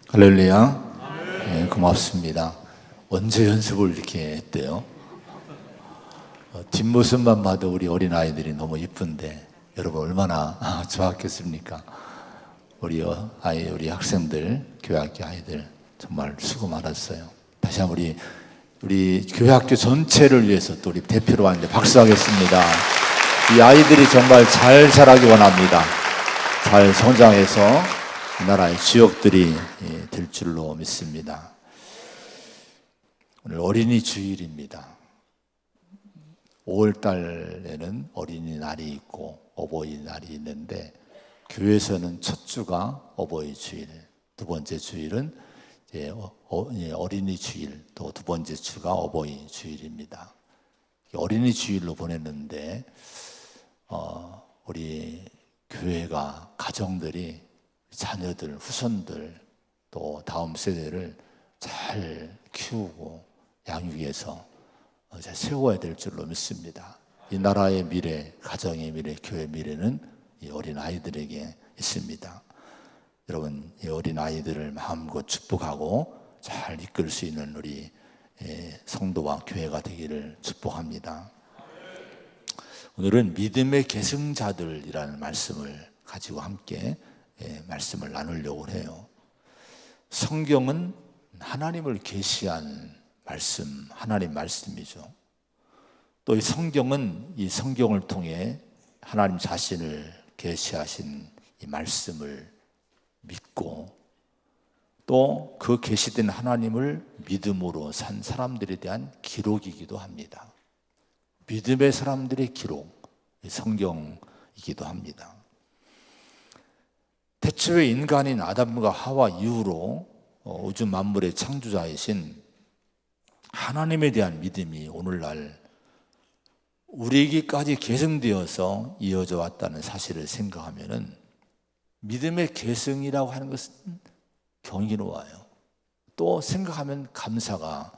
할렐루야. 네, 고맙습니다. 언제 연습을 이렇게 했대요? 뒷모습만 봐도 우리 어린아이들이 너무 이쁜데 여러분 얼마나 좋았겠습니까? 우리 학생들, 교회학교 아이들 정말 수고 많았어요. 다시 한번 우리 교회학교 전체를 위해서 또 우리 대표로 왔는데 박수하겠습니다. 이 아이들이 정말 잘 자라기 원합니다. 잘 성장해서 이 나라의 주역들이 될 줄로 믿습니다. 오늘 어린이 주일입니다. 5월 달에는 어린이날이 있고 어버이날이 있는데 교회에서는 첫 주가 어버이 주일, 두 번째 주일은 어린이 주일, 또 두 번째 주가 어버이 주일입니다. 어린이 주일로 보냈는데 우리 교회가 가정들이 자녀들, 후손들, 또 다음 세대를 잘 키우고 양육해서 세워야 될 줄로 믿습니다. 이 나라의 미래, 가정의 미래, 교회의 미래는 이 어린 아이들에게 있습니다. 여러분, 이 어린 아이들을 마음껏 축복하고 잘 이끌 수 있는 우리 성도와 교회가 되기를 축복합니다. 오늘은 믿음의 계승자들이라는 말씀을 가지고 함께 말씀을 나누려고 해요. 성경은 하나님을 계시한 말씀, 하나님 말씀이죠. 또 이 성경은 이 성경을 통해 하나님 자신을 계시하신 이 말씀을 믿고 또 그 계시된 하나님을 믿음으로 산 사람들에 대한 기록이기도 합니다. 믿음의 사람들의 기록, 성경이기도 합니다. 태초에 인간인 아담과 하와 이후로 우주 만물의 창조자이신 하나님에 대한 믿음이 오늘날 우리에게까지 계승되어서 이어져 왔다는 사실을 생각하면 믿음의 계승이라고 하는 것은 경이로워요. 또 생각하면 감사가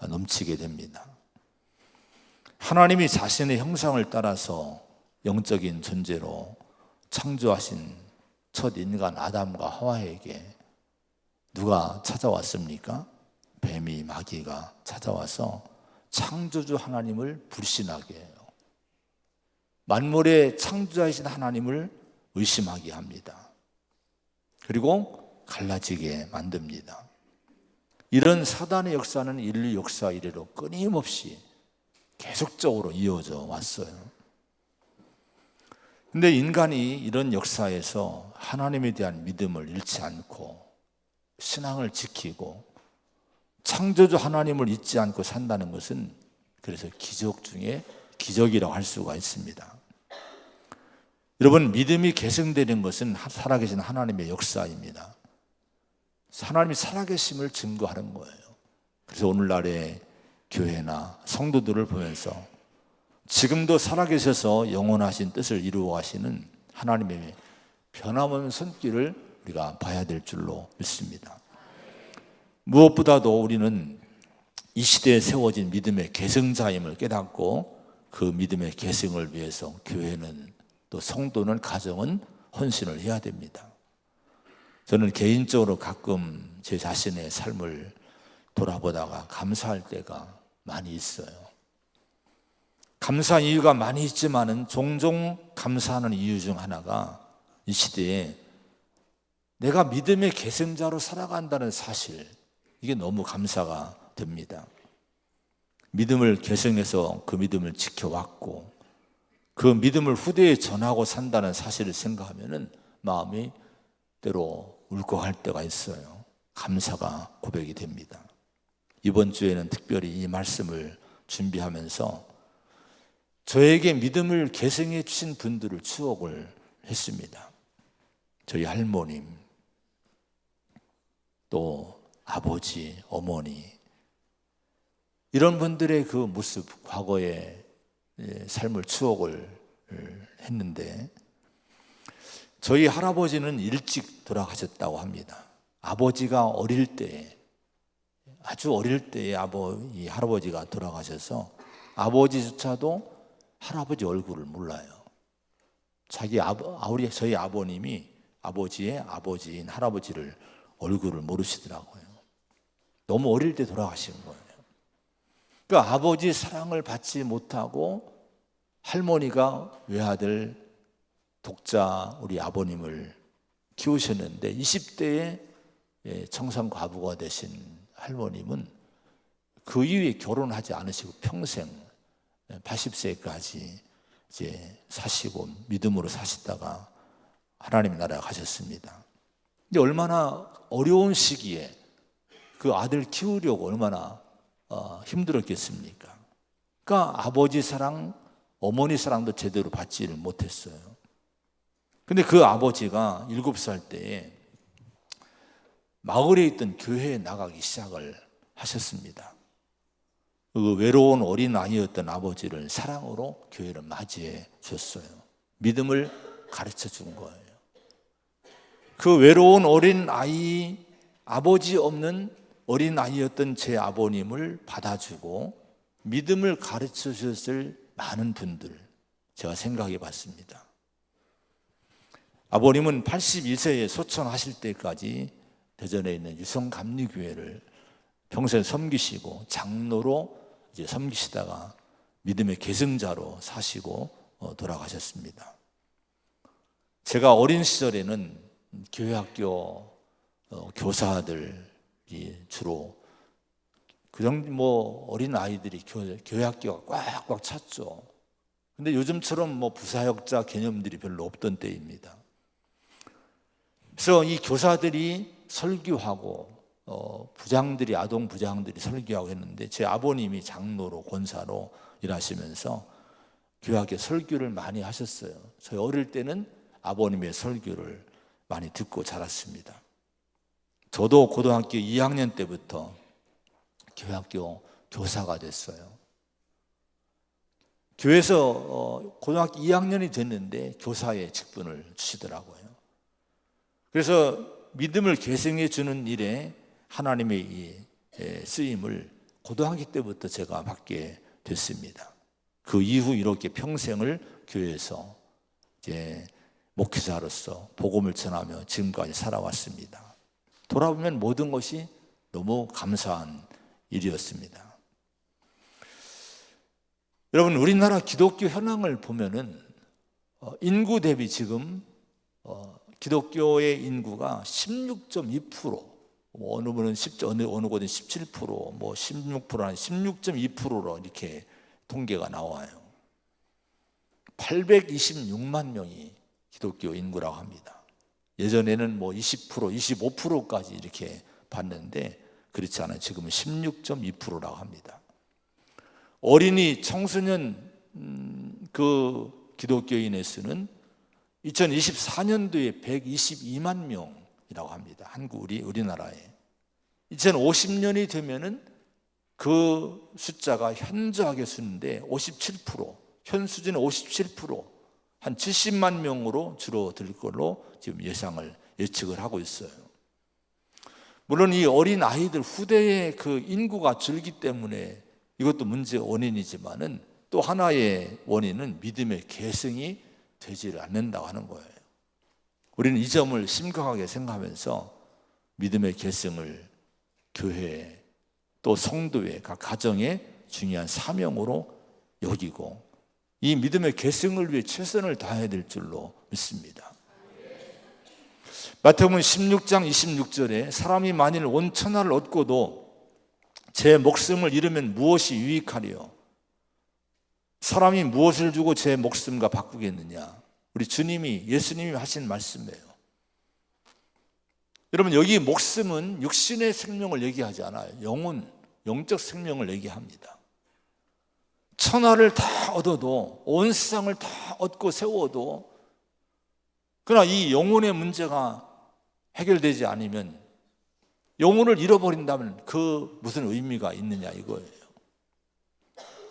넘치게 됩니다. 하나님이 자신의 형상을 따라서 영적인 존재로 창조하신 첫 인간 아담과 하와에게 누가 찾아왔습니까? 뱀이, 마귀가 찾아와서 창조주 하나님을 불신하게 해요. 만물의 창조자이신 하나님을 의심하게 합니다. 그리고 갈라지게 만듭니다. 이런 사단의 역사는 인류 역사 이래로 끊임없이 계속적으로 이어져 왔어요. 근데 인간이 이런 역사에서 하나님에 대한 믿음을 잃지 않고 신앙을 지키고 창조주 하나님을 잊지 않고 산다는 것은 그래서 기적 중에 기적이라고 할 수가 있습니다. 여러분, 믿음이 계승되는 것은 살아계신 하나님의 역사입니다. 하나님이 살아계심을 증거하는 거예요. 그래서 오늘날의 교회나 성도들을 보면서 지금도 살아계셔서 영원하신 뜻을 이루어 가시는 하나님의 변함없는 손길을 우리가 봐야 될 줄로 믿습니다. 무엇보다도 우리는 이 시대에 세워진 믿음의 계승자임을 깨닫고 그 믿음의 계승을 위해서 교회는 또 성도는 가정은 헌신을 해야 됩니다. 저는 개인적으로 가끔 제 자신의 삶을 돌아보다가 감사할 때가 많이 있어요. 감사한 이유가 많이 있지만은 종종 감사하는 이유 중 하나가 이 시대에 내가 믿음의 계승자로 살아간다는 사실, 이게 너무 감사가 됩니다. 믿음을 계승해서 그 믿음을 지켜왔고 그 믿음을 후대에 전하고 산다는 사실을 생각하면 마음이 때로 울컥할 때가 있어요. 감사가 고백이 됩니다. 이번 주에는 특별히 이 말씀을 준비하면서 저에게 믿음을 계승해 주신 분들을 추억을 했습니다. 저희 할머님, 또 아버지, 어머니, 이런 분들의 그 모습, 과거의 삶을 추억을 했는데 저희 할아버지는 일찍 돌아가셨다고 합니다. 아버지가 어릴 때에, 아주 어릴 때에 이 할아버지가 돌아가셔서 아버지조차도 할아버지 얼굴을 몰라요. 저희 아버님이 아버지의 아버지인 할아버지를 얼굴을 모르시더라고요. 너무 어릴 때 돌아가신 거예요. 그러니까 아버지 사랑을 받지 못하고 할머니가 외아들 독자 우리 아버님을 키우셨는데 20대에 청산 과부가 되신 할머님은 그 이후에 결혼하지 않으시고 평생 80세까지 이제 사시고 믿음으로 사시다가 하나님 나라에 가셨습니다. 근데 얼마나 어려운 시기에 그 아들 키우려고 얼마나 힘들었겠습니까? 그러니까 아버지 사랑, 어머니 사랑도 제대로 받지를 못했어요. 근데 그 아버지가 7살 때에 마을에 있던 교회에 나가기 시작을 하셨습니다. 그 외로운 어린 아이였던 아버지를 사랑으로 교회를 맞이해 줬어요. 믿음을 가르쳐 준 거예요. 그 외로운 어린 아이, 아버지 없는 어린 아이였던 제 아버님을 받아주고 믿음을 가르쳐 주셨을 많은 분들 제가 생각해 봤습니다. 아버님은 81세에 소천하실 때까지 대전에 있는 유성감리교회를 평생 섬기시고 장로로 이제 섬기시다가 믿음의 계승자로 사시고 돌아가셨습니다. 제가 어린 시절에는 교회학교 교사들이 주로 뭐 어린 아이들이 교회학교가 꽉꽉 찼죠. 근데 요즘처럼 뭐 부사역자 개념들이 별로 없던 때입니다. 그래서 이 교사들이 설교하고 부장들이 아동 부장들이 설교하고 했는데 제 아버님이 장로로 권사로 일하시면서 교회학교 설교를 많이 하셨어요. 저희 어릴 때는 아버님의 설교를 많이 듣고 자랐습니다. 저도 고등학교 2학년 때부터 교회학교 교사가 됐어요. 교회에서 고등학교 2학년이 됐는데 교사의 직분을 주시더라고요. 그래서 믿음을 계승해 주는 일에 하나님의 이 쓰임을 고등학교 때부터 제가 받게 됐습니다. 그 이후 이렇게 평생을 교회에서 이제 목회자로서 복음을 전하며 지금까지 살아왔습니다. 돌아보면 모든 것이 너무 감사한 일이었습니다. 여러분, 우리나라 기독교 현황을 보면은 인구 대비 지금 기독교의 인구가 16.2%, 어느 분은 어느 곳은 17%, 뭐 16%나 16.2%로 이렇게 통계가 나와요. 826만 명이 기독교 인구라고 합니다. 예전에는 뭐 20%, 25%까지 이렇게 봤는데 그렇지 않아요. 지금은 16.2%라고 합니다. 어린이 청소년 그 기독교인의 수는 2024년도에 122만 명이라고 합니다. 우리나라에. 2050년이 되면은 그 숫자가 현저하게 수인데 57%, 현 수준의 57%, 한 70만 명으로 줄어들 걸로 지금 예측을 하고 있어요. 물론 이 어린 아이들 후대의 그 인구가 줄기 때문에 이것도 문제의 원인이지만은 또 하나의 원인은 믿음의 계승이 되지를 않는다고 하는 거예요. 우리는 이 점을 심각하게 생각하면서 믿음의 계승을 교회에 또 성도의 각 가정의 중요한 사명으로 여기고 이 믿음의 계승을 위해 최선을 다해야 될 줄로 믿습니다. 마태복음 16장 26절에 사람이 만일 온 천하를 얻고도 제 목숨을 잃으면 무엇이 유익하리요? 사람이 무엇을 주고 제 목숨과 바꾸겠느냐? 우리 예수님이 하신 말씀이에요. 여러분, 여기 목숨은 육신의 생명을 얘기하지 않아요. 영적 생명을 얘기합니다. 천하를 다 얻어도, 온 세상을 다 얻고 세워도, 그러나 이 영혼의 문제가 해결되지 않으면, 영혼을 잃어버린다면 그 무슨 의미가 있느냐 이거예요.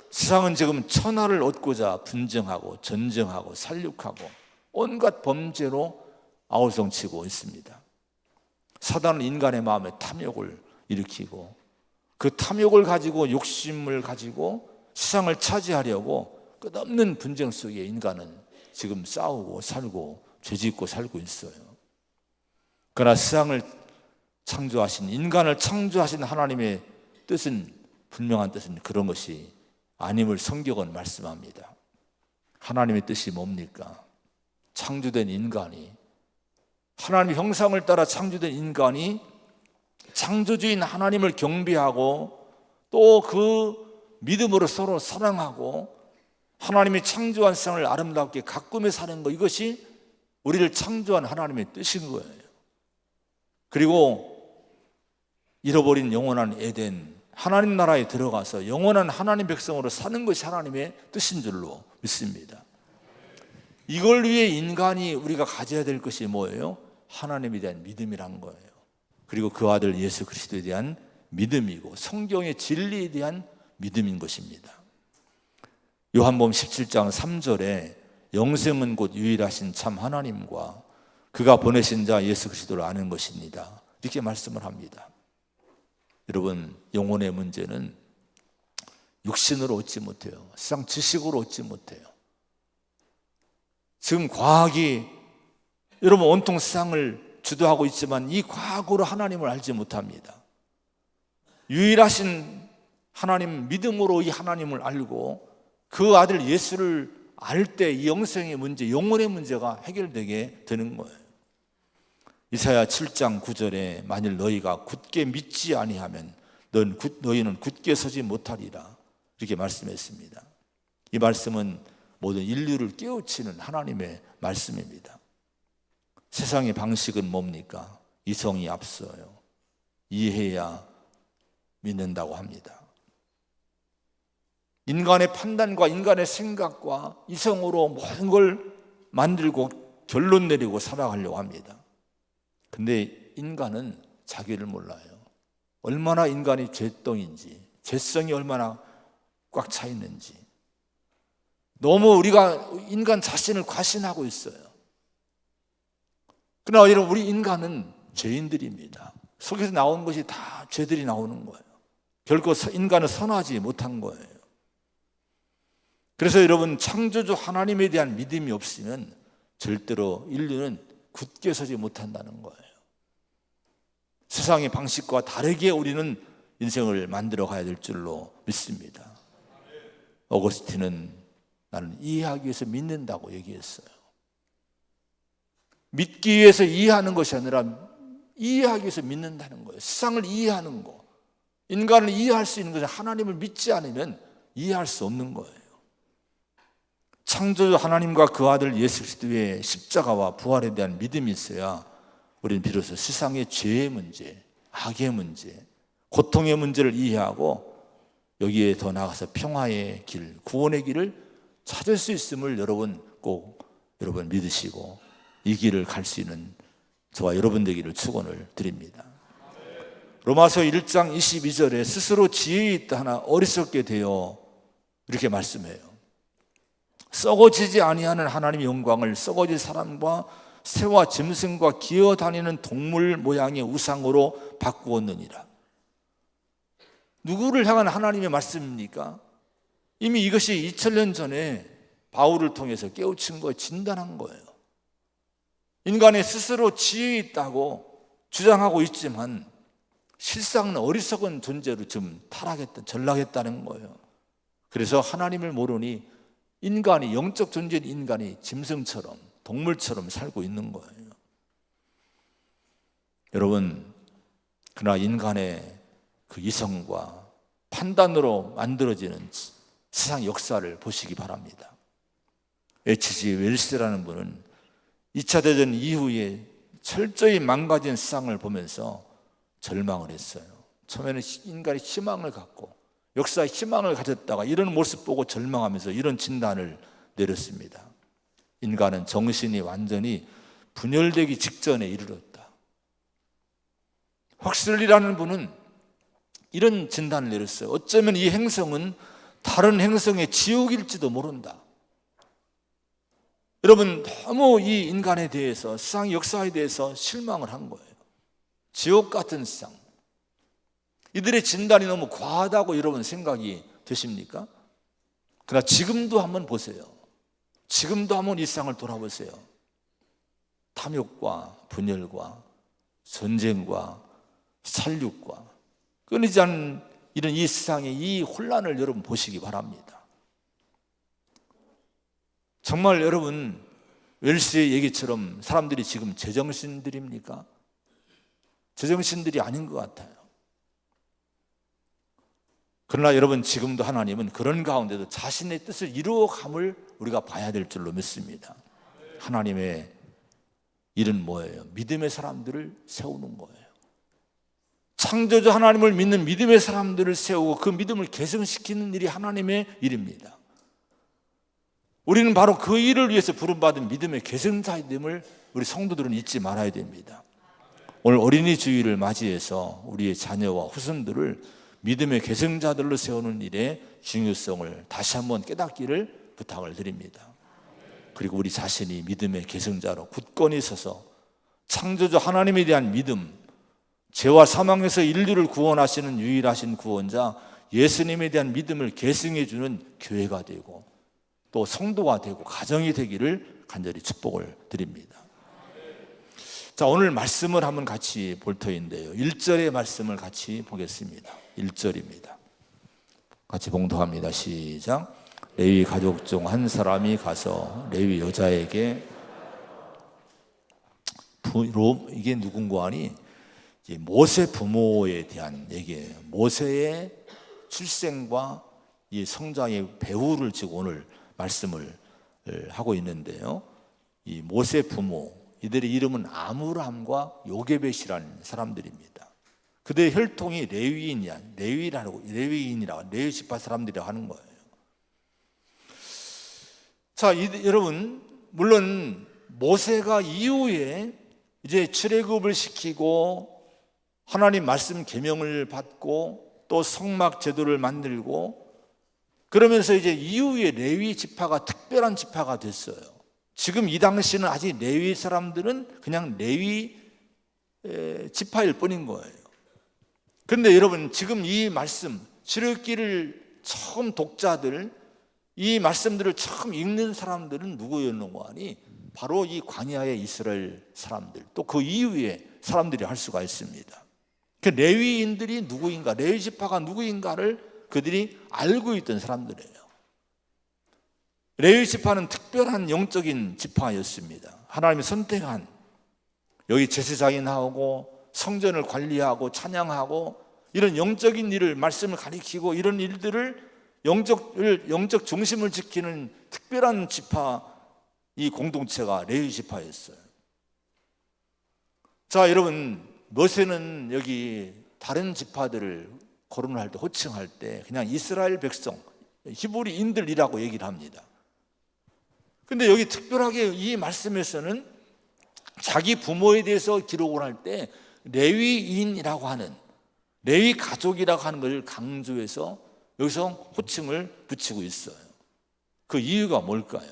세상은 지금 천하를 얻고자 분쟁하고 전쟁하고 살육하고 온갖 범죄로 아우성치고 있습니다. 사단은 인간의 마음에 탐욕을 일으키고 그 탐욕을 가지고 욕심을 가지고 세상을 차지하려고 끝없는 분쟁 속에 인간은 지금 싸우고 살고 죄짓고 살고 있어요. 그러나 세상을 창조하신, 인간을 창조하신 하나님의 뜻은, 분명한 뜻은 그런 것이 아님을 성경은 말씀합니다. 하나님의 뜻이 뭡니까? 창조된 인간이, 하나님의 형상을 따라 창조된 인간이 창조주인 하나님을 경배하고 또 그 믿음으로 서로 사랑하고 하나님이 창조한 세상을 아름답게 가꾸며 사는 것, 이것이 우리를 창조한 하나님의 뜻인 거예요. 그리고 잃어버린 영원한 에덴, 하나님 나라에 들어가서 영원한 하나님 백성으로 사는 것이 하나님의 뜻인 줄로 믿습니다. 이걸 위해 인간이 우리가 가져야 될 것이 뭐예요? 하나님에 대한 믿음이란 거예요. 그리고 그 아들 예수 그리스도에 대한 믿음이고 성경의 진리에 대한 믿음인 것입니다. 요한복음 17장 3절에 영생은 곧 유일하신 참 하나님과 그가 보내신 자 예수 그리스도를 아는 것입니다, 이렇게 말씀을 합니다. 여러분, 영혼의 문제는 육신으로 얻지 못해요. 세상 지식으로 얻지 못해요. 지금 과학이 여러분 온통 세상을 주도하고 있지만 이 과학으로 하나님을 알지 못합니다. 유일하신 하나님 믿음으로 이 하나님을 알고 그 아들 예수를 알 때 이 영생의 문제, 영혼의 문제가 해결되게 되는 거예요. 이사야 7장 9절에 만일 너희가 굳게 믿지 아니하면 너희는 굳게 서지 못하리라, 이렇게 말씀했습니다. 이 말씀은 모든 인류를 깨우치는 하나님의 말씀입니다. 세상의 방식은 뭡니까? 이성이 앞서요. 이해해야 믿는다고 합니다. 인간의 판단과 인간의 생각과 이성으로 모든 걸 만들고 결론 내리고 살아가려고 합니다. 근데 인간은 자기를 몰라요. 얼마나 인간이 죄덩인지, 죄성이 얼마나 꽉 차 있는지. 너무 우리가 인간 자신을 과신하고 있어요. 그러나 여러분, 우리 인간은 죄인들입니다. 속에서 나온 것이 다 죄들이 나오는 거예요. 결코 인간은 선하지 못한 거예요. 그래서 여러분, 창조주 하나님에 대한 믿음이 없으면 절대로 인류는 굳게 서지 못한다는 거예요. 세상의 방식과 다르게 우리는 인생을 만들어 가야 될 줄로 믿습니다. 어거스틴은 나는 이해하기 위해서 믿는다고 얘기했어요. 믿기 위해서 이해하는 것이 아니라 이해하기 위해서 믿는다는 거예요. 세상을 이해하는 거, 인간을 이해할 수 있는 것은 하나님을 믿지 않으면 이해할 수 없는 거예요. 창조주 하나님과 그 아들 예수 그리스도의 십자가와 부활에 대한 믿음이 있어야 우리는 비로소 세상의 죄의 문제, 악의 문제, 고통의 문제를 이해하고 여기에 더 나아가서 평화의 길, 구원의 길을 찾을 수 있음을 여러분 꼭 믿으시고 이 길을 갈 수 있는 저와 여러분 되기를 축원을 드립니다. 로마서 1장 22절에 스스로 지혜 있다 하나 어리석게 되어 이렇게 말씀해요. 썩어지지 아니하는 하나님의 영광을 썩어질 사람과 새와 짐승과 기어다니는 동물 모양의 우상으로 바꾸었느니라. 누구를 향한 하나님의 말씀입니까? 이미 이것이 2000년 전에 바울을 통해서 깨우친 거예요. 진단한 거예요. 인간의 스스로 지혜 있다고 주장하고 있지만 실상은 어리석은 존재로 좀 전락했다는 거예요. 그래서 하나님을 모르니 인간이, 영적 존재인 인간이 짐승처럼, 동물처럼 살고 있는 거예요. 여러분, 그러나 인간의 그 이성과 판단으로 만들어지는 세상 역사를 보시기 바랍니다. H.G. 웰스라는 분은 2차 대전 이후에 철저히 망가진 세상을 보면서 절망을 했어요. 처음에는 인간이 희망을 갖고 역사에 희망을 가졌다가 이런 모습 보고 절망하면서 이런 진단을 내렸습니다. 인간은 정신이 완전히 분열되기 직전에 이르렀다. 헉슬리라는 분은 이런 진단을 내렸어요. 어쩌면 이 행성은 다른 행성의 지옥일지도 모른다. 여러분, 너무 이 인간에 대해서, 세상 역사에 대해서 실망을 한 거예요. 지옥 같은 세상. 이들의 진단이 너무 과하다고 여러분 생각이 되십니까? 그러나 지금도 한번 보세요. 지금도 한번 이 세상을 돌아보세요. 탐욕과 분열과 전쟁과 살육과 끊이지 않는 이런 이 세상의 이 혼란을 여러분 보시기 바랍니다. 정말 여러분 웰스의 얘기처럼 사람들이 지금 제정신들입니까? 제정신들이 아닌 것 같아요. 그러나 여러분 지금도 하나님은 그런 가운데도 자신의 뜻을 이루어감을 우리가 봐야 될 줄로 믿습니다. 하나님의 일은 뭐예요? 믿음의 사람들을 세우는 거예요. 창조주 하나님을 믿는 믿음의 사람들을 세우고 그 믿음을 계승시키는 일이 하나님의 일입니다. 우리는 바로 그 일을 위해서 부름받은 믿음의 계승자임을 우리 성도들은 잊지 말아야 됩니다. 오늘 어린이 주일을 맞이해서 우리의 자녀와 후손들을 믿음의 계승자들로 세우는 일의 중요성을 다시 한번 깨닫기를 부탁을 드립니다. 그리고 우리 자신이 믿음의 계승자로 굳건히 서서 창조주 하나님에 대한 믿음, 죄와 사망에서 인류를 구원하시는 유일하신 구원자 예수님에 대한 믿음을 계승해 주는 교회가 되고 또 성도가 되고 가정이 되기를 간절히 축복을 드립니다. 자, 오늘 말씀을 한번 같이 볼 터인데요, 1절의 말씀을 같이 보겠습니다. 1절입니다. 같이 봉독합니다. 시작. 레위 가족 중 한 사람이 가서 레위 여자에게 이게 누군가 하니 모세 부모에 대한 얘기예요. 모세의 출생과 이 성장의 배후를 지고 오늘 말씀을 하고 있는데요, 이 모세 부모, 이들의 이름은 아므람과 요게벳이라는 사람들입니다. 그들의 혈통이 레위인이라고 레위 지파 사람들이라고 하는 거예요. 자, 여러분, 물론 모세가 이후에 이제 출애굽을 시키고 하나님 말씀 계명을 받고 또 성막 제도를 만들고 그러면서 이제 이후에 레위 지파가 특별한 지파가 됐어요. 지금 이 당시는 아직 레위 사람들은 그냥 레위 지파일 뿐인 거예요. 그런데 여러분, 지금 이 말씀, 출애굽기를 처음 독자들, 이 말씀들을 처음 읽는 사람들은 누구였는고 하니 바로 이 광야의 이스라엘 사람들, 또 그 이후에 사람들이 할 수가 있습니다. 그 레위인들이 누구인가, 레위 지파가 누구인가를 그들이 알고 있던 사람들이에요. 레위 지파는 특별한 영적인 지파였습니다. 하나님이 선택한, 여기 제사장이 나오고 성전을 관리하고 찬양하고 이런 영적인 일을, 말씀을 가리키고 이런 일들을 영적 중심을 지키는 특별한 지파, 이 공동체가 레위 지파였어요. 자, 여러분, 모세는 여기 다른 지파들을 거론할 때, 호칭할 때 그냥 이스라엘 백성, 히브리인들이라고 얘기를 합니다. 근데 여기 특별하게 이 말씀에서는 자기 부모에 대해서 기록을 할 때 레위인이라고 하는, 레위 가족이라고 하는 걸 강조해서 여기서 호칭을 붙이고 있어요. 그 이유가 뭘까요?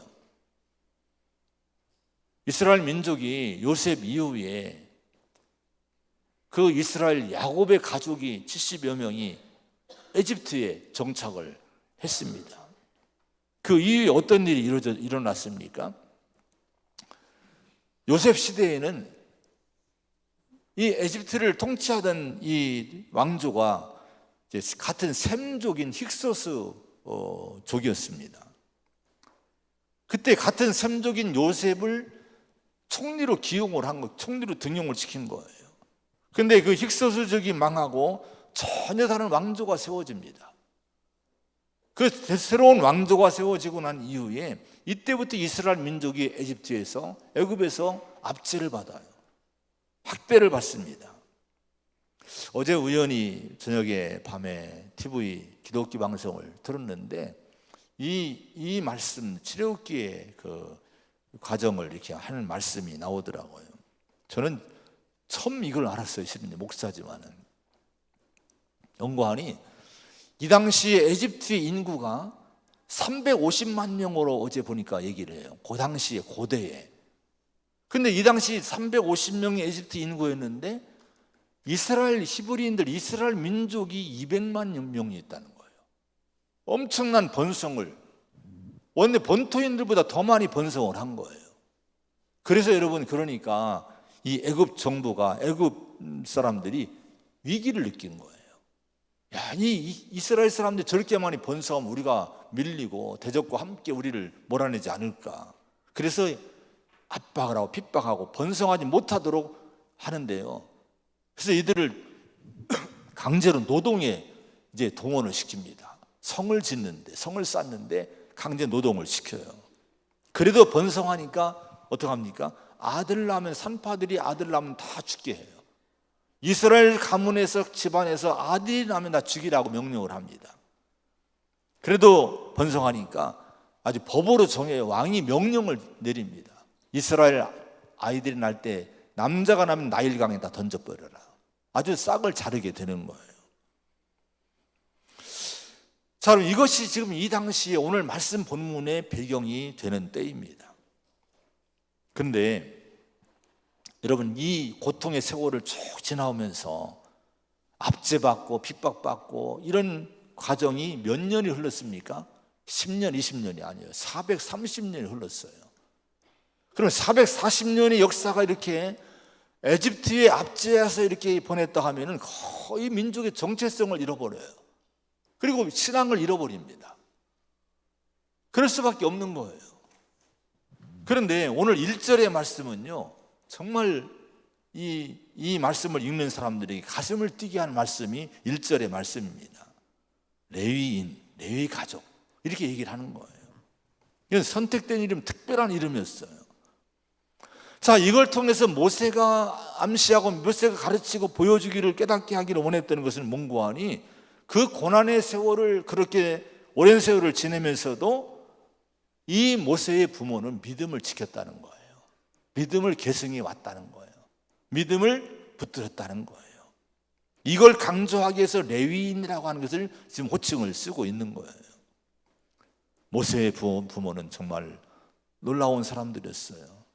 이스라엘 민족이 요셉 이후에 그 이스라엘 야곱의 가족이 70여 명이 에집트에 정착을 했습니다. 그 이후에 어떤 일이 일어났습니까? 요셉 시대에는 이 에집트를 통치하던 이 왕조가 같은 셈족인 힉소스 족이었습니다. 그때 같은 셈족인 요셉을 총리로 기용을 한 거, 총리로 등용을 시킨 거예요. 근데 그 힉소스족이 망하고 전혀 다른 왕조가 세워집니다. 그 새로운 왕조가 세워지고 난 이후에 이때부터 이스라엘 민족이 에집트에서, 애굽에서 압제를 받아요. 학대를 받습니다. 어제 우연히 저녁에 밤에 TV 기독교 방송을 들었는데 이 말씀, 출애굽기의 그 과정을 이렇게 하는 말씀이 나오더라고요. 저는 처음 이걸 알았어요. 실은 목사지만은. 연구하니 이 당시에 에집트의 인구가 350만 명으로 어제 보니까 얘기를 해요. 그 당시에, 고대에. 근데 이 당시 350명의 에집트 인구였는데 이스라엘 히브리인들, 이스라엘 민족이 200만 명이 있다는 거예요. 엄청난 번성을, 원래 본토인들보다 더 많이 번성을 한 거예요. 그래서 여러분, 그러니까 이 애굽 정부가, 애굽 사람들이 위기를 느낀 거예요. 야, 이 이스라엘 사람들이 저렇게 많이 번성하면 우리가 밀리고 대적과 함께 우리를 몰아내지 않을까. 그래서 압박을 하고 핍박하고 번성하지 못하도록 하는데요. 그래서 이들을 강제로 노동에 이제 동원을 시킵니다. 성을 짓는데, 성을 쌓는데 강제 노동을 시켜요. 그래도 번성하니까 어떻게 합니까? 아들 낳으면, 산파들이 아들 낳으면 다 죽게 해요. 이스라엘 가문에서, 집안에서 아들이 나면 다 죽이라고 명령을 합니다. 그래도 번성하니까 아주 법으로 정해요. 왕이 명령을 내립니다. 이스라엘 아이들이 날 때 남자가 나면 나일강에 다 던져버려라. 아주 싹을 자르게 되는 거예요. 자, 그럼 이것이 지금 이 당시에 오늘 말씀 본문의 배경이 되는 때입니다. 그런데 여러분, 이 고통의 세월을 쭉 지나오면서 압제받고 핍박받고 이런 과정이 몇 년이 흘렀습니까? 10년, 20년이 아니에요. 430년이 흘렀어요. 그럼 440년의 역사가 이렇게 에집트에 압제해서 이렇게 보냈다 하면은 거의 민족의 정체성을 잃어버려요. 그리고 신앙을 잃어버립니다. 그럴 수밖에 없는 거예요. 그런데 오늘 1절의 말씀은요, 정말 이 말씀을 읽는 사람들에게 가슴을 뛰게 하는 말씀이 1절의 말씀입니다. 레위인, 레위 가족, 이렇게 얘기를 하는 거예요. 이건 선택된 이름, 특별한 이름이었어요. 자, 이걸 통해서 모세가 암시하고 모세가 가르치고 보여주기를, 깨닫게 하기를 원했던 것은 뭔고 하니, 그 고난의 세월을 그렇게 오랜 세월을 지내면서도 이 모세의 부모는 믿음을 지켰다는 거예요. 믿음을 계승해 왔다는 거예요. 믿음을 붙들었다는 거예요. 이걸 강조하기 위해서 레위인이라고 하는 것을 지금 호칭을 쓰고 있는 거예요. 모세의 부모는 정말 놀라운 사람들이었어요.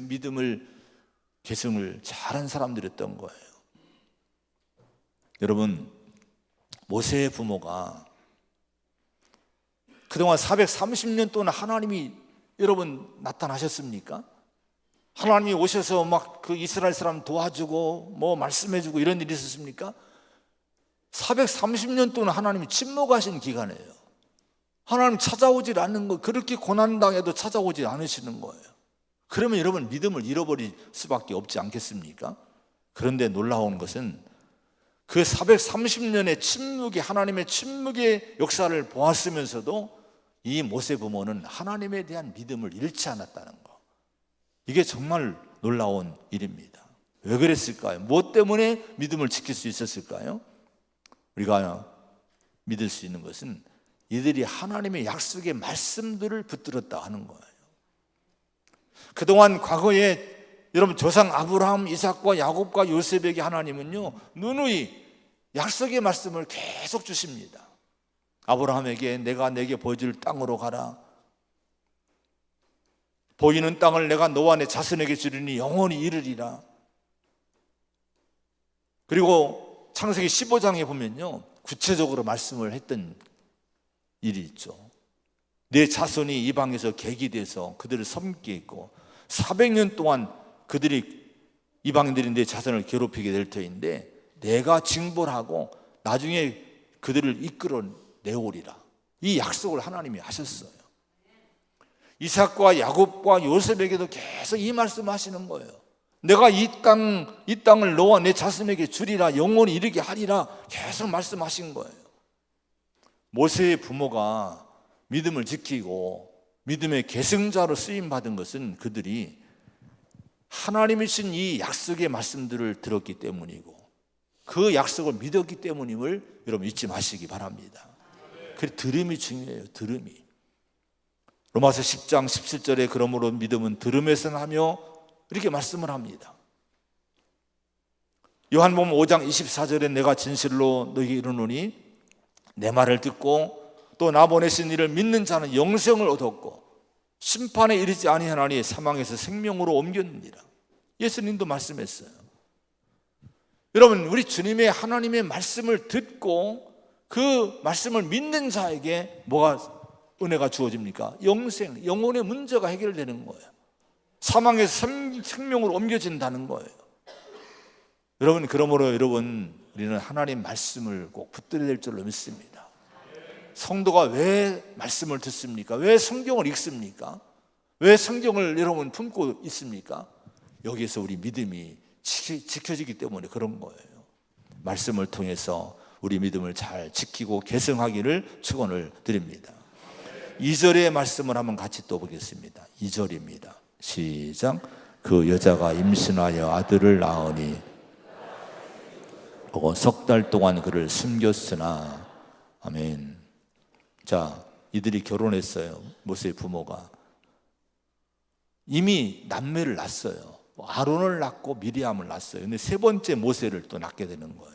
믿음을 계승을 잘한 사람들이었던 거예요. 여러분, 모세의 부모가 그동안 430년 동안 하나님이 여러분 나타나셨습니까? 하나님이 오셔서 막 그 이스라엘 사람 도와주고 뭐 말씀해주고 이런 일이 있었습니까? 430년 동안 하나님이 침묵하신 기간이에요. 하나님 찾아오질 않는 거, 그렇게 고난당해도 찾아오지 않으시는 거예요. 그러면 여러분, 믿음을 잃어버릴 수밖에 없지 않겠습니까? 그런데 놀라운 것은 그 430년의 침묵의, 하나님의 침묵의 역사를 보았으면서도 이 모세 부모는 하나님에 대한 믿음을 잃지 않았다는 거, 이게 정말 놀라운 일입니다. 왜 그랬을까요? 무엇 때문에 믿음을 지킬 수 있었을까요? 우리가 믿을 수 있는 것은 이들이 하나님의 약속의 말씀들을 붙들었다 하는 거예요. 그동안 과거에 여러분, 조상 아브라함, 이삭과 야곱과 요셉에게 하나님은요, 누누이 약속의 말씀을 계속 주십니다. 아브라함에게 내가 내게 보여줄 땅으로 가라. 보이는 땅을 내가 너와 내 자손에게 주리니 영원히 이르리라. 그리고 창세기 15장에 보면요, 구체적으로 말씀을 했던 일이 있죠. 내 자손이 이방에서 객이 돼서 그들을 섬기게 있고 400년 동안 그들이, 이방인들이 내 자손을 괴롭히게 될 터인데 내가 징벌하고 나중에 그들을 이끌어 내오리라. 이 약속을 하나님이 하셨어요. 이삭과 야곱과 요셉에게도 계속 이 말씀 하시는 거예요. 내가 이 땅을 너와 내 자손에게 주리라, 영원히 이르게 하리라, 계속 말씀하신 거예요. 모세의 부모가 믿음을 지키고 믿음의 계승자로 쓰임받은 것은 그들이 하나님이 주신 이 약속의 말씀들을 들었기 때문이고 그 약속을 믿었기 때문임을 여러분 잊지 마시기 바랍니다. 그 들음이 중요해요. 들음이. 로마서 10장 17절에 그러므로 믿음은 들음에서 나며 이렇게 말씀을 합니다. 요한복음 5장 24절에 내가 진실로 너희에게 이르노니 내 말을 듣고 또 나 보내신 이를 믿는 자는 영생을 얻었고 심판에 이르지 아니하나니 사망에서 생명으로 옮겼느니라. 예수님도 말씀했어요. 여러분, 우리 주님의 하나님의 말씀을 듣고 그 말씀을 믿는 자에게 뭐가 은혜가 주어집니까? 영생, 영혼의 문제가 해결되는 거예요. 사망에서 생명으로 옮겨진다는 거예요. 여러분, 그러므로 여러분, 우리는 하나님 말씀을 꼭 붙들어야 될 줄로 믿습니다. 성도가 왜 말씀을 듣습니까? 왜 성경을 읽습니까? 왜 성경을 여러분 품고 있습니까? 여기에서 우리 믿음이 지켜지기 때문에 그런 거예요. 말씀을 통해서 우리 믿음을 잘 지키고 계승하기를 축원을 드립니다. 2절의 말씀을 한번 같이 또 보겠습니다. 2절입니다. 시작. 그 여자가 임신하여 아들을 낳으니 석 달 동안 그를 숨겼으나. 아멘. 자, 이들이 결혼했어요. 모세의 부모가 이미 남매를 낳았어요. 아론을 낳고 미리암을 낳았어요. 근데 세 번째 모세를 또 낳게 되는 거예요.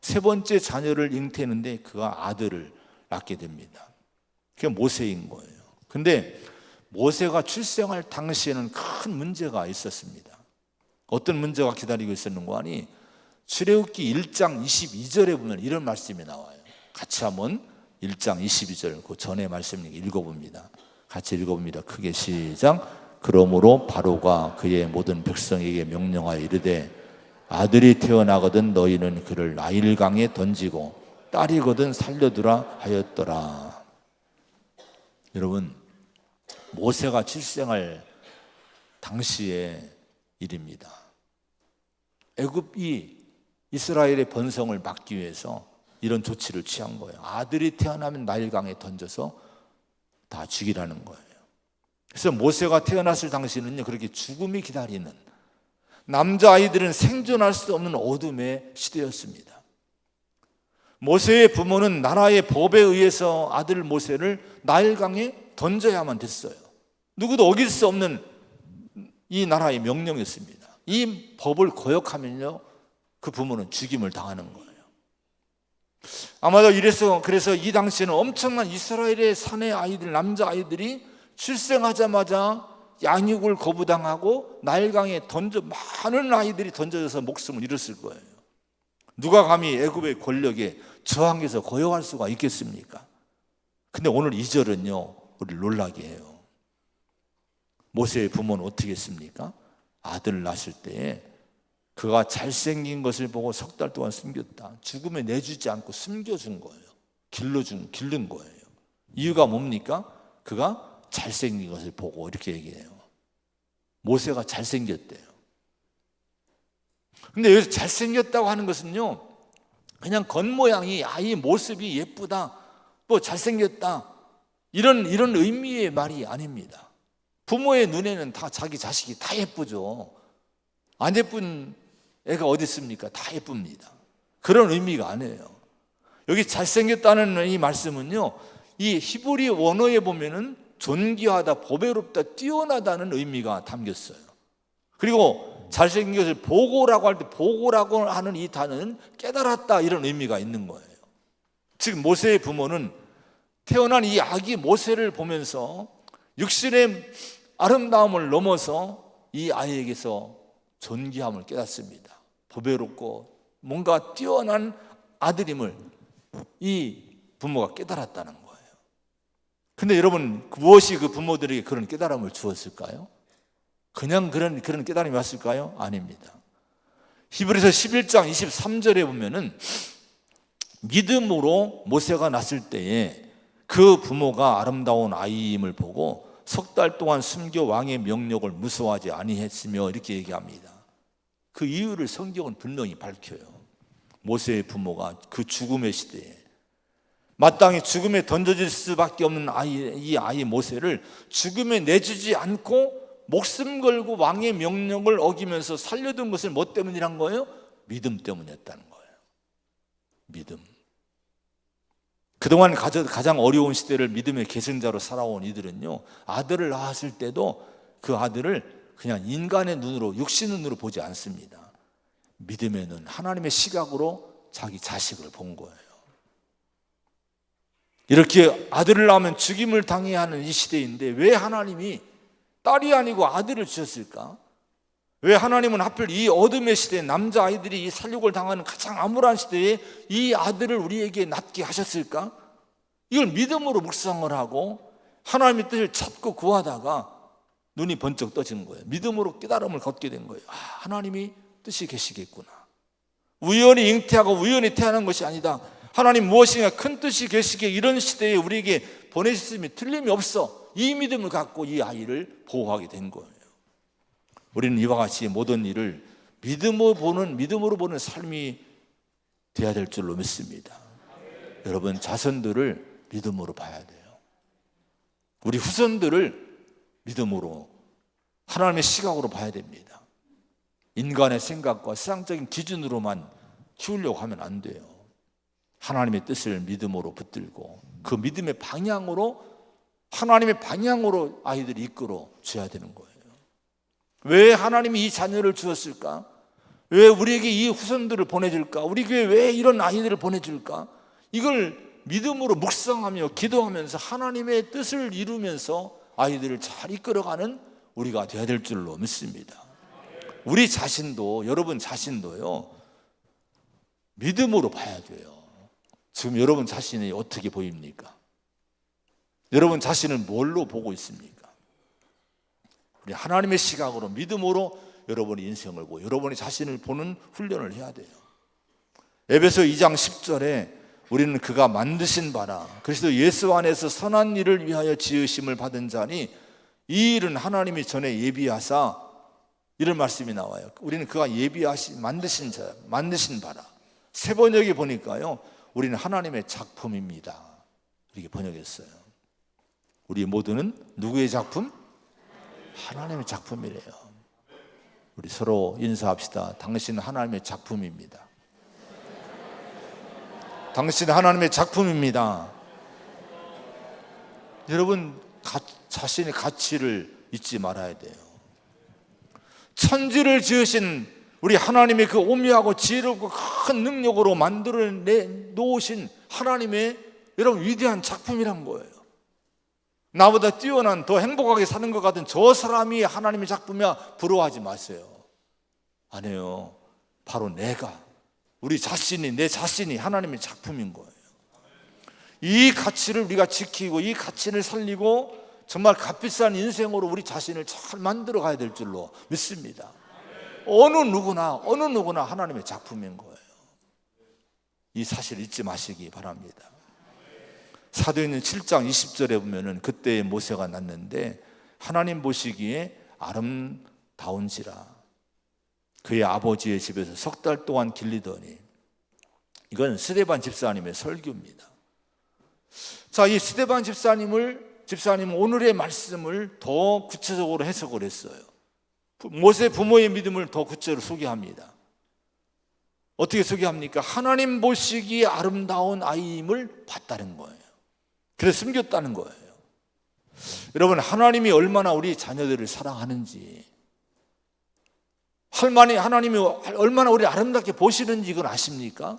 세 번째 자녀를 잉태했는데 그가 아들을 낳게 됩니다. 그게 모세인 거예요. 근데 모세가 출생할 당시에는 큰 문제가 있었습니다. 어떤 문제가 기다리고 있었는가 하니 출애굽기 1장 22절에 보면 이런 말씀이 나와요. 같이 한번 1장 22절 그 전에 말씀 읽어봅니다. 같이 읽어봅니다. 크게 시작. 그러므로 바로가 그의 모든 백성에게 명령하여 이르되 아들이 태어나거든 너희는 그를 나일강에 던지고 딸이거든 살려두라 하였더라. 여러분, 모세가 출생할 당시의 일입니다. 애굽이 이스라엘의 번성을 막기 위해서 이런 조치를 취한 거예요. 아들이 태어나면 나일강에 던져서 다 죽이라는 거예요. 그래서 모세가 태어났을 당시는요, 그렇게 죽음이 기다리는, 남자아이들은 생존할 수 없는 어둠의 시대였습니다. 모세의 부모는 나라의 법에 의해서 아들 모세를 나일강에 던져야만 됐어요. 누구도 어길 수 없는 이 나라의 명령이었습니다. 이 법을 거역하면요, 그 부모는 죽임을 당하는 거예요. 아마도 그래서 이 당시에는 엄청난 이스라엘의 사내 아이들, 남자아이들이 출생하자마자 양육을 거부당하고 나일강에 많은 아이들이 던져져서 목숨을 잃었을 거예요. 누가 감히 애굽의 권력에 저항해서 거역할 수가 있겠습니까? 근데 오늘 2절은요, 우리를 놀라게 해요. 모세의 부모는 어떻게 했습니까? 아들을 낳았을 때에 그가 잘생긴 것을 보고 석 달 동안 숨겼다. 죽음에 내주지 않고 숨겨준 거예요. 기른 거예요. 이유가 뭡니까? 그가 잘생긴 것을 보고 이렇게 얘기해요. 모세가 잘생겼대요. 근데 여기서 잘생겼다고 하는 것은요, 그냥 겉모양이 이 모습이 예쁘다, 뭐 잘생겼다, 이런 의미의 말이 아닙니다. 부모의 눈에는 다 자기 자식이 다 예쁘죠. 안 예쁜 애가 어디 있습니까? 다 예쁩니다. 그런 의미가 아니에요. 여기 잘생겼다는 이 말씀은요, 이 히브리 원어에 보면은 존귀하다, 보배롭다, 뛰어나다는 의미가 담겼어요. 그리고 잘생긴 것을 보고라고 할 때 보고라고 하는 이 단어는 깨달았다, 이런 의미가 있는 거예요. 즉 모세의 부모는 태어난 이 아기 모세를 보면서 육신의 아름다움을 넘어서 이 아이에게서 존귀함을 깨닫습니다. 보배롭고 뭔가 뛰어난 아들임을 이 부모가 깨달았다는 거예요. 근데 여러분, 무엇이 그 부모들에게 그런 깨달음을 주었을까요? 그냥 그런 깨달음이 왔을까요? 아닙니다. 히브리서 11장 23절에 보면은 믿음으로 모세가 낳았을 때에 그 부모가 아름다운 아이임을 보고 석 달 동안 숨겨 왕의 명령을 무서워하지 아니했으며 이렇게 얘기합니다. 그 이유를 성경은 분명히 밝혀요. 모세의 부모가 그 죽음의 시대에 마땅히 죽음에 던져질 수밖에 없는 이 아이 모세를 죽음에 내주지 않고 목숨 걸고 왕의 명령을 어기면서 살려둔 것은 뭐 때문이란 거예요? 믿음 때문이었다는 거예요. 믿음. 그동안 가장 어려운 시대를 믿음의 계승자로 살아온 이들은요, 아들을 낳았을 때도 그 아들을 그냥 인간의 눈으로, 육신의 눈으로 보지 않습니다. 믿음의 눈, 하나님의 시각으로 자기 자식을 본 거예요. 이렇게 아들을 낳으면 죽임을 당해야 하는 이 시대인데 왜 하나님이 딸이 아니고 아들을 주셨을까? 왜 하나님은 하필 이 어둠의 시대에 남자아이들이 이 살육을 당하는 가장 암울한 시대에 이 아들을 우리에게 낳게 하셨을까? 이걸 믿음으로 묵상을 하고 하나님의 뜻을 찾고 구하다가 눈이 번쩍 떠지는 거예요. 믿음으로 깨달음을 걷게 된 거예요. 하나님이 뜻이 계시겠구나. 우연히 잉태하고 우연히 태어난 것이 아니다. 하나님 무엇인가 큰 뜻이 계시기에 이런 시대에 우리에게 보내셨음이 틀림이 없어. 이 믿음을 갖고 이 아이를 보호하게 된 거예요. 우리는 이와 같이 모든 일을 믿음으로 보는 삶이 돼야 될 줄로 믿습니다. 여러분, 자손들을 믿음으로 봐야 돼요. 우리 후손들을 믿음으로, 하나님의 시각으로 봐야 됩니다. 인간의 생각과 세상적인 기준으로만 키우려고 하면 안 돼요. 하나님의 뜻을 믿음으로 붙들고 그 믿음의 방향으로, 하나님의 방향으로 아이들이 이끌어 줘야 되는 거예요. 왜 하나님이 이 자녀를 주었을까? 왜 우리에게 이 후손들을 보내줄까? 우리 교회에 왜 이런 아이들을 보내줄까? 이걸 믿음으로 묵상하며 기도하면서 하나님의 뜻을 이루면서 아이들을 잘 이끌어가는 우리가 되어야 될 줄로 믿습니다. 우리 자신도, 여러분 자신도요, 믿음으로 봐야 돼요. 지금 여러분 자신이 어떻게 보입니까? 여러분 자신을 뭘로 보고 있습니까? 우리 하나님의 시각으로, 믿음으로 여러분의 인생을 보고 여러분의 자신을 보는 훈련을 해야 돼요. 에베소 2장 10절에 우리는 그가 만드신 바라 그리스도 예수 안에서 선한 일을 위하여 지으심을 받은 자니 이 일은 하나님이 전에 예비하사, 이런 말씀이 나와요. 우리는 그가 만드신 바라. 새 번역에 보니까요, 우리는 하나님의 작품입니다, 이렇게 번역했어요. 우리 모두는 누구의 작품? 하나님의 작품이래요. 우리 서로 인사합시다. 당신은 하나님의 작품입니다. 당신은 하나님의 작품입니다. 여러분, 자신의 가치를 잊지 말아야 돼요. 천지를 지으신 우리 하나님의 그 오묘하고 지혜롭고 큰 능력으로 만들어 놓으신 하나님의 여러분 위대한 작품이란 거예요. 나보다 뛰어난, 더 행복하게 사는 것 같은 저 사람이 하나님의 작품이야 부러워하지 마세요. 아니에요. 바로 내가, 우리 자신이, 내 자신이 하나님의 작품인 거예요. 이 가치를 우리가 지키고 이 가치를 살리고 정말 값비싼 인생으로 우리 자신을 잘 만들어 가야 될 줄로 믿습니다. 어느 누구나 하나님의 작품인 거예요. 이 사실 잊지 마시기 바랍니다. 사도행전 7장 20절에 보면은 그때의 모세가 났는데 하나님 보시기에 아름다운지라 그의 아버지의 집에서 석 달 동안 길리더니, 이건 스데반 집사님의 설교입니다. 자, 이 스데반 집사님은 오늘의 말씀을 더 구체적으로 해석을 했어요. 모세 부모의 믿음을 더 구체적으로 소개합니다. 어떻게 소개합니까? 하나님 보시기에 아름다운 아이임을 봤다는 거예요. 그래서 숨겼다는 거예요. 여러분, 하나님이 얼마나 우리 자녀들을 사랑하는지, 하나님이 얼마나 우리 아름답게 보시는지 이걸 아십니까?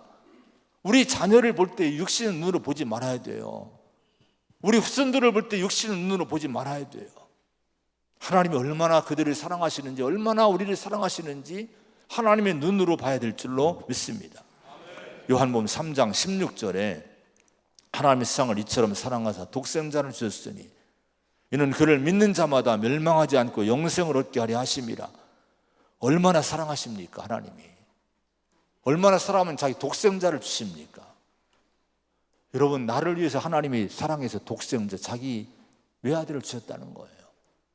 우리 자녀를 볼 때 육신의 눈으로 보지 말아야 돼요. 우리 후손들을 볼 때 육신의 눈으로 보지 말아야 돼요. 하나님이 얼마나 그들을 사랑하시는지, 얼마나 우리를 사랑하시는지 하나님의 눈으로 봐야 될 줄로 믿습니다. 요한복음 3장 16절에 하나님의 세상을 이처럼 사랑하사 독생자를 주셨으니 이는 그를 믿는 자마다 멸망하지 않고 영생을 얻게 하려 하심이라. 얼마나 사랑하십니까? 하나님이 얼마나 사랑하면 자기 독생자를 주십니까? 여러분, 나를 위해서 하나님이 사랑해서 독생자, 자기 외아들을 주셨다는 거예요.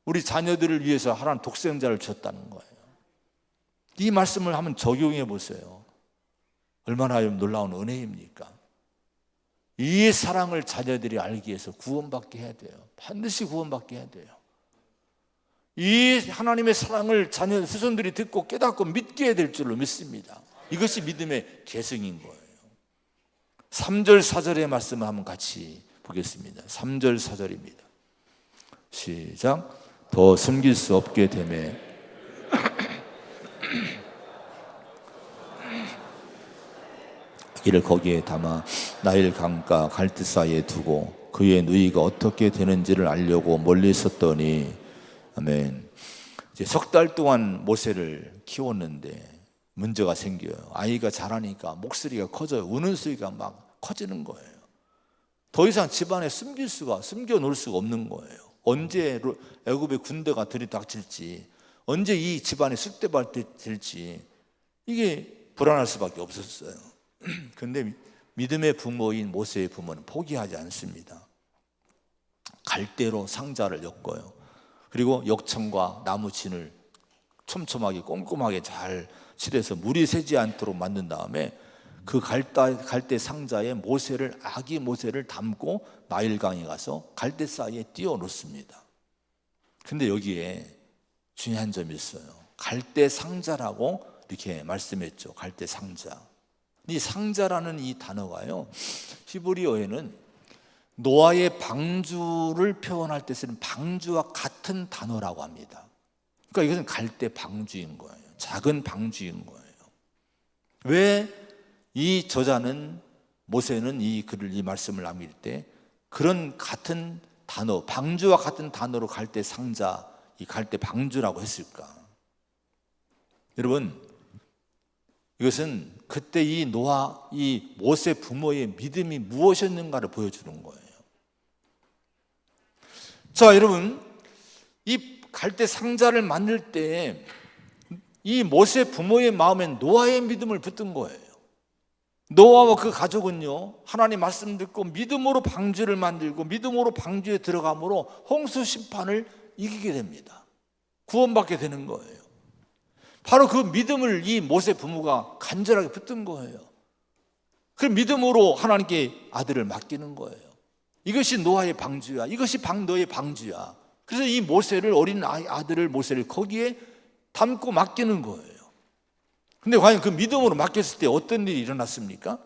우리 자녀들을 위해서 하나님 독생자를 주셨다는 거예요. 이 말씀을 한번 적용해 보세요. 얼마나 놀라운 은혜입니까? 이 사랑을 자녀들이 알기 위해서 구원받게 해야 돼요. 반드시 구원받게 해야 돼요. 이 하나님의 사랑을 자녀 후손들이 듣고 깨닫고 믿게 해야 될 줄로 믿습니다. 이것이 믿음의 계승인 거예요. 3절 4절의 말씀을 한번 같이 보겠습니다. 3절 4절입니다. 시작. 더 숨길 수 없게 되매 이를 거기에 담아 나일 강가 갈대 사이에 두고 그의 누이가 어떻게 되는지를 알려고 멀리 있었더니, 아멘. 이제 석 달 동안 모세를 키웠는데 문제가 생겨요. 아이가 자라니까 목소리가 커져요. 우는 소리가 막 커지는 거예요. 더 이상 집안에 숨겨놓을 수가 없는 거예요. 언제 애굽의 군대가 들이닥칠지, 언제 이 집안에 쑥대밭이 될지, 이게 불안할 수밖에 없었어요. 그런데 믿음의 부모인 모세의 부모는 포기하지 않습니다. 갈대로 상자를 엮어요. 그리고 역청과 나무 진을 촘촘하게 꼼꼼하게 잘 칠해서 물이 새지 않도록 만든 다음에 그 갈대 상자에 아기 모세를 담고 나일강에 가서 갈대 사이에 띄워 놓습니다. 근데 여기에 중요한 점이 있어요. 갈대 상자라고 이렇게 말씀했죠. 갈대 상자. 이 상자라는 이 단어가요, 히브리어에는 노아의 방주를 표현할 때 쓰는 방주와 같은 단어라고 합니다. 그러니까 이것은 갈대 방주인 거예요. 작은 방주인 거예요. 왜 이 저자는, 모세는 이 말씀을 남길 때 그런 같은 단어, 방주와 같은 단어로 갈대 상자, 이 갈대 방주라고 했을까? 여러분, 이것은 그때 이 모세 부모의 믿음이 무엇이었는가를 보여주는 거예요. 자, 여러분, 이 갈대 상자를 만들 때 이 모세 부모의 마음엔 노아의 믿음을 붙든 거예요. 노아와 그 가족은요, 하나님 말씀 듣고 믿음으로 방주를 만들고 믿음으로 방주에 들어감으로 홍수 심판을 이기게 됩니다. 구원받게 되는 거예요. 바로 그 믿음을 이 모세 부모가 간절하게 붙든 거예요. 그 믿음으로 하나님께 아들을 맡기는 거예요. 이것이 노아의 방주야. 이것이 너의 방주야. 그래서 이 모세를, 어린 아들을 모세를 거기에 담고 맡기는 거예요. 근데 과연 그 믿음으로 맡겼을 때 어떤 일이 일어났습니까?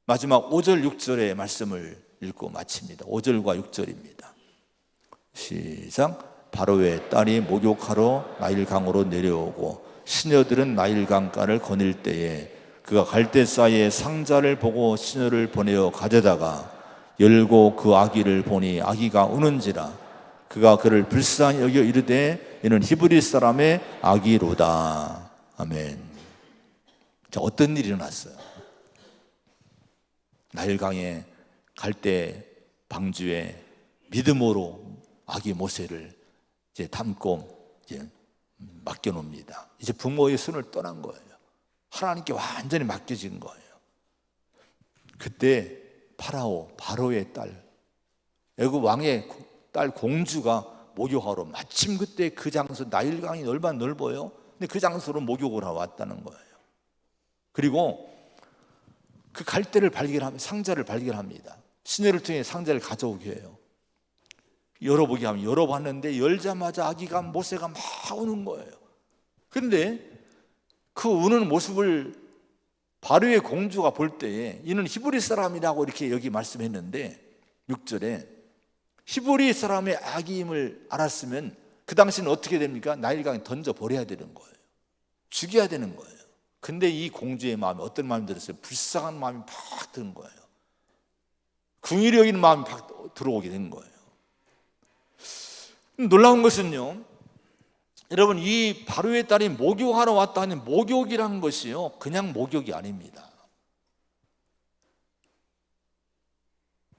마지막 5절 6절의 말씀을 읽고 마칩니다. 5절과 6절입니다. 시작. 바로의 딸이 목욕하러 나일강으로 내려오고 시녀들은 나일강가를 거닐 때에 그가 갈대사이에 상자를 보고 시녀를 보내어 가져다가 열고 그 아기를 보니 아기가 우는지라 그가 그를 불쌍히 여겨 이르되 이는 히브리 사람의 아기로다. 아멘. 자, 어떤 일이 일어났어요? 나일강에 갈대 방주에 믿음으로 아기 모세를 이제 담고 이제 맡겨놓습니다. 이제 부모의 손을 떠난 거예요. 하나님께 완전히 맡겨진 거예요. 그때 바로의 딸, 애굽 왕의 딸 공주가 목욕하러, 마침 그때 그 장소, 나일강이 얼마나 넓어요. 근데 그 장소로 목욕을 하러 왔다는 거예요. 그리고 그 갈대를 상자를 발견합니다. 시녀를 통해 상자를 가져오게 해요. 열어보게 하면 열어봤는데 열자마자 아기가, 모세가 막 우는 거예요. 그런데 그 우는 모습을 바로의 공주가 볼 때에 이는 히브리 사람이라고 이렇게 여기 말씀했는데 6절에 히브리 사람의 아기임을 알았으면 그 당시는 어떻게 됩니까? 나일강에 던져버려야 되는 거예요. 죽여야 되는 거예요. 근데 이 공주의 마음에 어떤 마음이 들었어요? 불쌍한 마음이 팍 드는 거예요. 긍휼히 여기는 마음이 팍 들어오게 된 거예요. 놀라운 것은요, 여러분, 이 바로의 딸이 목욕하러 왔다 하는 목욕이라는 것이요, 그냥 목욕이 아닙니다.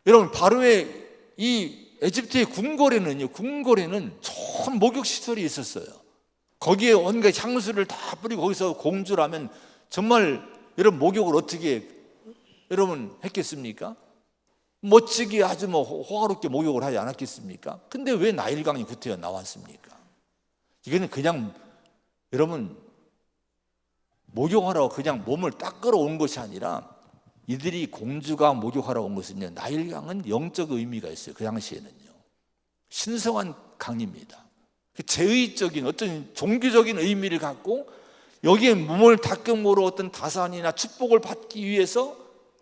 여러분, 바로의 이 에집트의 궁궐에는 좋은 목욕 시설이 있었어요. 거기에 온갖 향수를 다 뿌리고 거기서 공주라면 정말 여러분 목욕을 어떻게 여러분 했겠습니까? 멋지게 아주 호화롭게 목욕을 하지 않았겠습니까? 근데 왜 나일강이 구태여 나왔습니까? 이거는 그냥 여러분 목욕하러 그냥 몸을 닦으러 온 것이 아니라 이들이 공주가 목욕하러 온 것은요, 나일강은 영적 의미가 있어요. 그 당시에는요, 신성한 강입니다. 제의적인 어떤 종교적인 의미를 갖고 여기에 몸을 닦음으로 어떤 다산이나 축복을 받기 위해서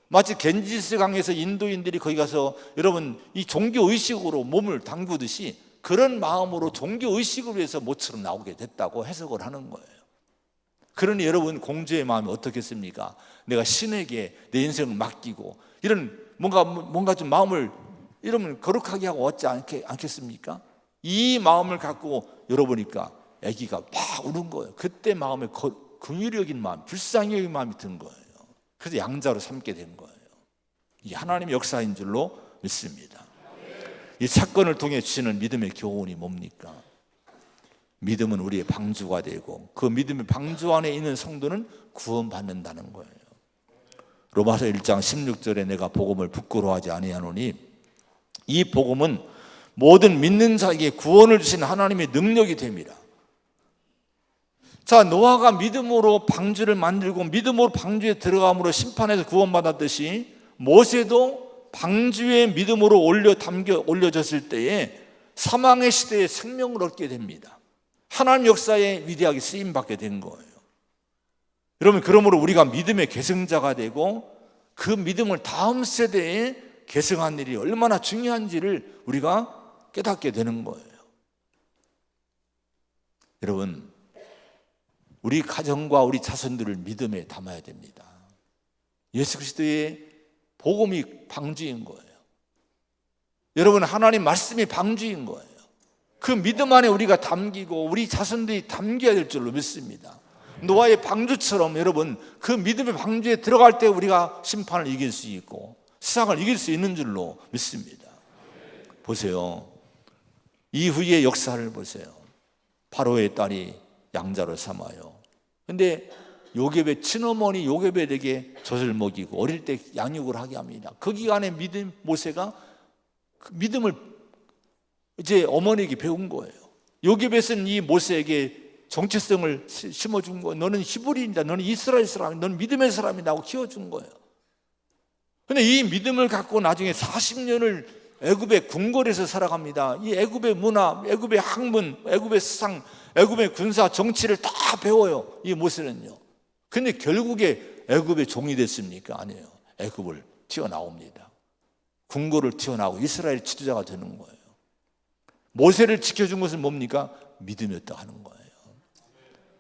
마치 겐지스 강에서 인도인들이 거기 가서 여러분 이 종교 의식으로 몸을 담그듯이 그런 마음으로 종교 의식을 위해서 모처럼 나오게 됐다고 해석을 하는 거예요. 그러니 여러분 공주의 마음이 어떻겠습니까? 내가 신에게 내 인생을 맡기고 이런 뭔가 좀 마음을 여러분 거룩하게 하고 왔지 않겠습니까? 이 마음을 갖고 열어보니까 아기가 막 우는 거예요. 그때 마음에 긍휼히 여긴 마음, 불쌍히 여긴 마음이 든 거예요. 그래서 양자로 삼게 된 거예요. 이 하나님의 역사인 줄로 믿습니다. 이 사건을 통해 주시는 믿음의 교훈이 뭡니까? 믿음은 우리의 방주가 되고 그 믿음의 방주 안에 있는 성도는 구원받는다는 거예요. 로마서 1장 16절에 내가 복음을 부끄러워하지 아니하노니 이 복음은 모든 믿는 자에게 구원을 주신 하나님의 능력이 됩니다. 자, 노아가 믿음으로 방주를 만들고 믿음으로 방주에 들어감으로 심판에서 구원받았듯이 모세도 방주에 믿음으로 올려졌을 때에 사망의 시대에 생명을 얻게 됩니다. 하나님 역사에 위대하게 쓰임받게 된 거예요. 여러분, 그러므로 우리가 믿음의 계승자가 되고 그 믿음을 다음 세대에 계승한 일이 얼마나 중요한지를 우리가 깨닫게 되는 거예요. 여러분, 우리 가정과 우리 자손들을 믿음에 담아야 됩니다. 예수 그리스도의 복음이 방주인 거예요. 여러분, 하나님 말씀이 방주인 거예요. 그 믿음 안에 우리가 담기고 우리 자손들이 담겨야 될 줄로 믿습니다. 노아의 방주처럼 여러분, 그 믿음의 방주에 들어갈 때 우리가 심판을 이길 수 있고 세상을 이길 수 있는 줄로 믿습니다. 보세요. 이후의 역사를 보세요. 바로의 딸이 양자로 삼아요. 근데 요셉의 친어머니 요셉에게 젖을 먹이고 어릴 때 양육을 하게 합니다. 그 기간에 모세가 그 믿음을 이제 어머니에게 배운 거예요. 요셉에서는 이 모세에게 정체성을 심어준 거예요. 너는 히브리인이다. 너는 이스라엘 사람이다. 너는 믿음의 사람이다 하고 키워준 거예요. 근데 이 믿음을 갖고 나중에 40년을 애굽의 궁궐에서 살아갑니다. 이 애굽의 문화, 애굽의 학문, 애굽의 사상, 애굽의 군사 정치를 다 배워요. 이 모세는요. 근데 결국에 애굽의 종이 됐습니까? 아니에요. 애굽을 튀어나옵니다. 궁궐을 튀어나오고 이스라엘 지도자가 되는 거예요. 모세를 지켜준 것은 뭡니까? 믿음이었다 하는 거예요.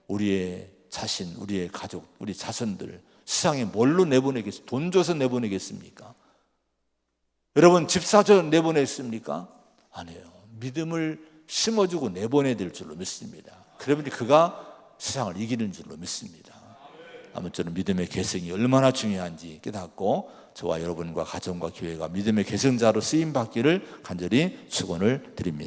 우리의 자신, 우리의 가족, 우리 자손들 세상에 뭘로 내보내겠습니까? 돈 줘서 내보내겠습니까? 여러분, 집 사줘 내보냈습니까? 아니에요. 믿음을 심어주고 내보내야 될 줄로 믿습니다. 그러면 그가 세상을 이기는 줄로 믿습니다. 아무쪼록 믿음의 계승이 얼마나 중요한지 깨닫고 저와 여러분과 가정과 교회가 믿음의 계승자로 쓰임받기를 간절히 축원을 드립니다.